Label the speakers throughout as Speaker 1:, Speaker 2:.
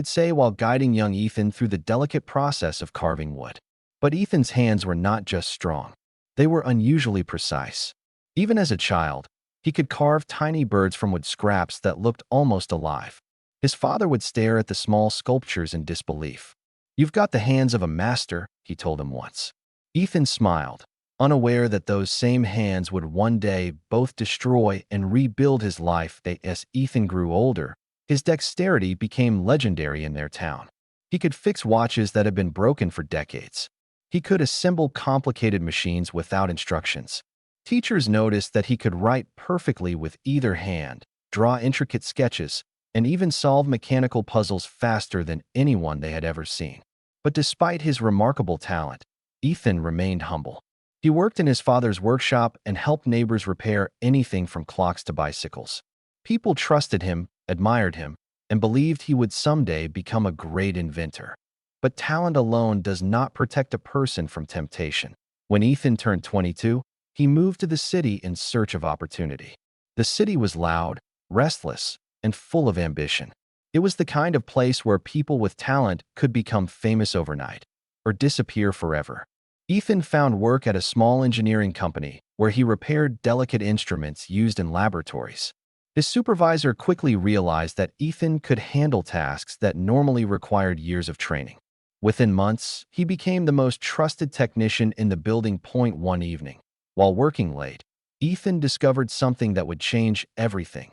Speaker 1: would say while guiding young Ethan through the delicate process of carving wood. But Ethan's hands were not just strong. They were unusually precise. Even as a child, he could carve tiny birds from wood scraps that looked almost alive. His father would stare at the small sculptures in disbelief. "You've got the hands of a master," he told him once. Ethan smiled, unaware that those same hands would one day both destroy and rebuild his life. As Ethan grew older, his dexterity became legendary in their town. He could fix watches that had been broken for decades. He could assemble complicated machines without instructions. Teachers noticed that he could write perfectly with either hand, draw intricate sketches, and even solve mechanical puzzles faster than anyone they had ever seen. But despite his remarkable talent, Ethan remained humble. He worked in his father's workshop and helped neighbors repair anything from clocks to bicycles. People trusted him, admired him, and believed he would someday become a great inventor. But talent alone does not protect a person from temptation. When Ethan turned 22, he moved to the city in search of opportunity. The city was loud, restless, and full of ambition. It was the kind of place where people with talent could become famous overnight or disappear forever. Ethan found work at a small engineering company where he repaired delicate instruments used in laboratories. His supervisor quickly realized that Ethan could handle tasks that normally required years of training. Within months, he became the most trusted technician in the building. One evening, while working late, Ethan discovered something that would change everything.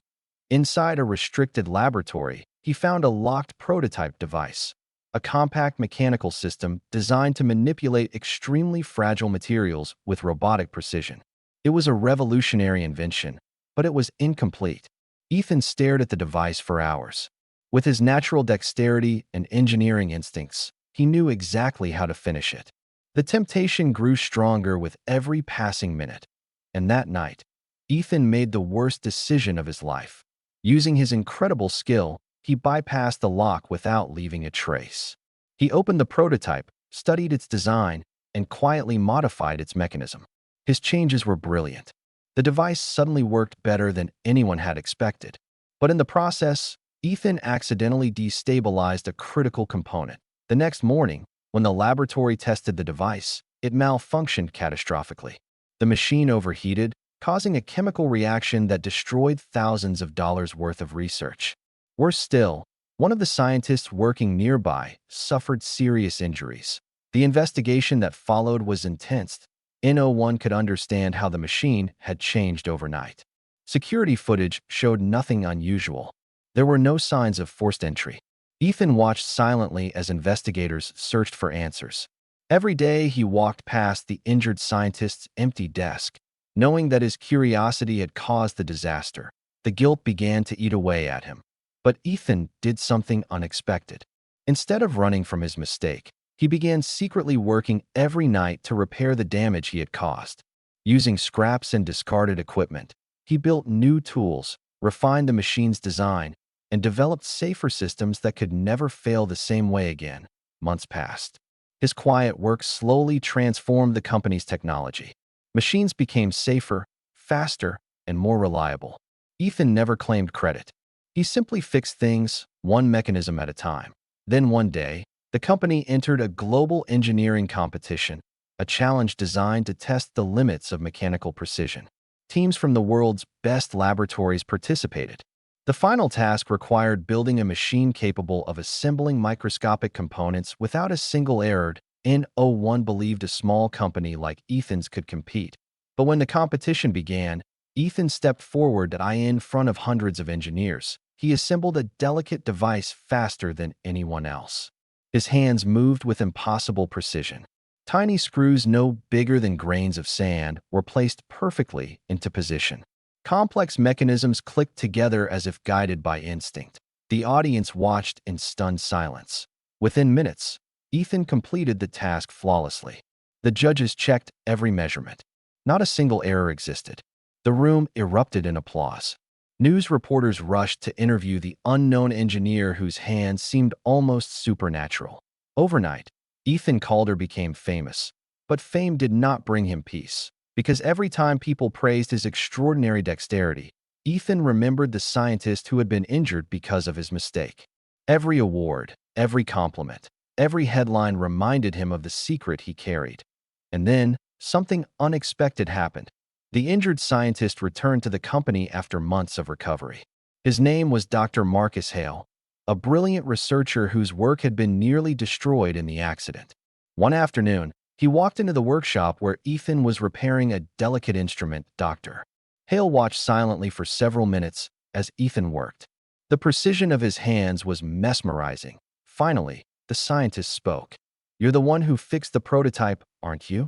Speaker 1: Inside a restricted laboratory, he found a locked prototype device, a compact mechanical system designed to manipulate extremely fragile materials with robotic precision. It was a revolutionary invention, but it was incomplete. Ethan stared at the device for hours. With his natural dexterity and engineering instincts, he knew exactly how to finish it. The temptation grew stronger with every passing minute. And that night, Ethan made the worst decision of his life. Using his incredible skill, he bypassed the lock without leaving a trace. He opened the prototype, studied its design, and quietly modified its mechanism. His changes were brilliant. The device suddenly worked better than anyone had expected. But in the process, Ethan accidentally destabilized a critical component. The next morning, when the laboratory tested the device, it malfunctioned catastrophically. The machine overheated, causing a chemical reaction that destroyed thousands of dollars worth of research. Worse still, one of the scientists working nearby suffered serious injuries. The investigation that followed was intense. No one could understand how the machine had changed overnight. Security footage showed nothing unusual. There were no signs of forced entry. Ethan watched silently as investigators searched for answers. Every day he walked past the injured scientist's empty desk, knowing that his curiosity had caused the disaster. The guilt began to eat away at him. But Ethan did something unexpected. Instead of running from his mistake, he began secretly working every night to repair the damage he had caused. Using scraps and discarded equipment, he built new tools, refined the machine's design, and developed safer systems that could never fail the same way again. Months passed. His quiet work slowly transformed the company's technology. Machines became safer, faster, and more reliable. Ethan never claimed credit. He simply fixed things, one mechanism at a time. Then one day, the company entered a global engineering competition, a challenge designed to test the limits of mechanical precision. Teams from the world's best laboratories participated. The final task required building a machine capable of assembling microscopic components without a single error. No one believed a small company like Ethan's could compete. But when the competition began, Ethan stepped forward in front of hundreds of engineers. He assembled a delicate device faster than anyone else. His hands moved with impossible precision. Tiny screws no bigger than grains of sand were placed perfectly into position. Complex mechanisms clicked together as if guided by instinct. The audience watched in stunned silence. Within minutes, Ethan completed the task flawlessly. The judges checked every measurement. Not a single error existed. The room erupted in applause. News reporters rushed to interview the unknown engineer whose hands seemed almost supernatural. Overnight, Ethan Calder became famous. But fame did not bring him peace. Because every time people praised his extraordinary dexterity, Ethan remembered the scientist who had been injured because of his mistake. Every award, every compliment, every headline reminded him of the secret he carried. And then, something unexpected happened. The injured scientist returned to the company after months of recovery. His name was Dr. Marcus Hale, a brilliant researcher whose work had been nearly destroyed in the accident. One afternoon, he walked into the workshop where Ethan was repairing a delicate instrument. Dr. Hale watched silently for several minutes as Ethan worked. The precision of his hands was mesmerizing. Finally, the scientist spoke. "You're the one who fixed the prototype, aren't you?"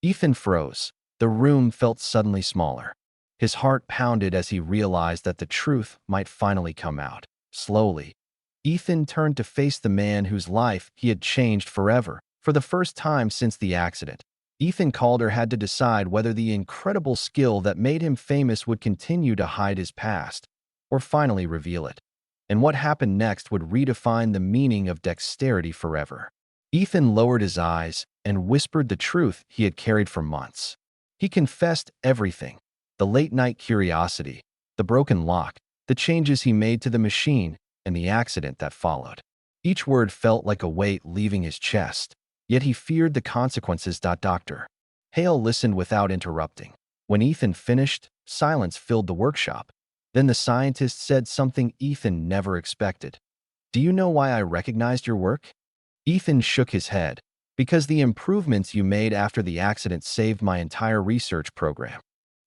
Speaker 1: Ethan froze. The room felt suddenly smaller. His heart pounded as he realized that the truth might finally come out. Slowly, Ethan turned to face the man whose life he had changed forever. For the first time since the accident, Ethan Calder had to decide whether the incredible skill that made him famous would continue to hide his past, or finally reveal it. And what happened next would redefine the meaning of dexterity forever. Ethan lowered his eyes and whispered the truth he had carried for months. He confessed everything: the late-night curiosity, the broken lock, the changes he made to the machine, and the accident that followed. Each word felt like a weight leaving his chest, yet he feared the consequences. Dr. Hale listened without interrupting. When Ethan finished, silence filled the workshop. Then the scientist said something Ethan never expected. "Do you know why I recognized your work?" Ethan shook his head. "Because the improvements you made after the accident saved my entire research program."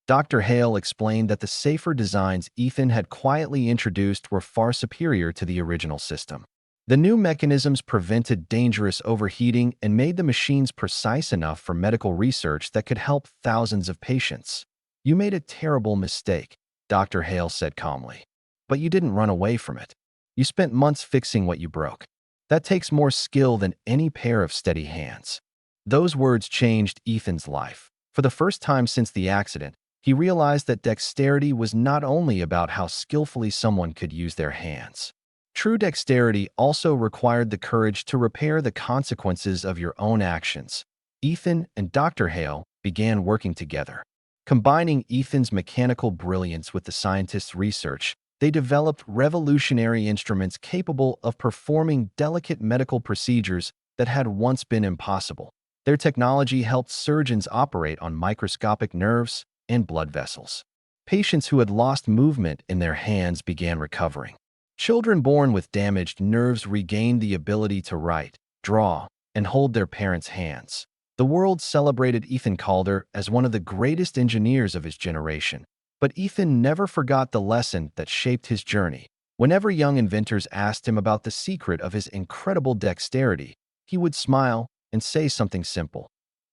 Speaker 1: Dr. Hale explained that the safer designs Ethan had quietly introduced were far superior to the original system. The new mechanisms prevented dangerous overheating and made the machines precise enough for medical research that could help thousands of patients. "You made a terrible mistake," Dr. Hale said calmly. "But you didn't run away from it. You spent months fixing what you broke. That takes more skill than any pair of steady hands." Those words changed Ethan's life. For the first time since the accident, he realized that dexterity was not only about how skillfully someone could use their hands. True dexterity also required the courage to repair the consequences of your own actions. Ethan and Dr. Hale began working together. Combining Ethan's mechanical brilliance with the scientist's research, they developed revolutionary instruments capable of performing delicate medical procedures that had once been impossible. Their technology helped surgeons operate on microscopic nerves and blood vessels. Patients who had lost movement in their hands began recovering. Children born with damaged nerves regained the ability to write, draw, and hold their parents' hands. The world celebrated Ethan Calder as one of the greatest engineers of his generation. But Ethan never forgot the lesson that shaped his journey. Whenever young inventors asked him about the secret of his incredible dexterity, he would smile and say something simple: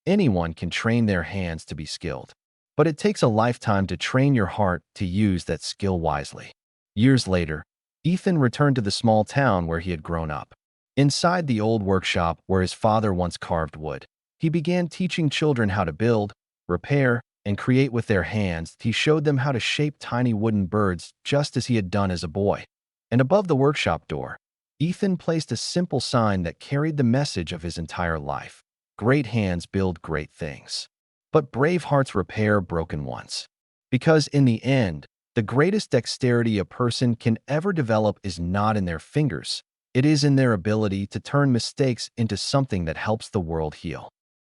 Speaker 1: "Anyone can train their hands to be skilled, but it takes a lifetime to train your heart to use that skill wisely." Years later, Ethan returned to the small town where he had grown up. Inside the old workshop where his father once carved wood, he began teaching children how to build, repair, and create with their hands. He showed them how to shape tiny wooden birds just as he had done as a boy. And above the workshop door, Ethan placed a simple sign that carried the message of his entire life: "Great hands build great things, but brave hearts repair broken ones." Because in the end, the greatest dexterity a person can ever develop is not in their fingers. It is in their ability to turn mistakes into something that helps the world heal.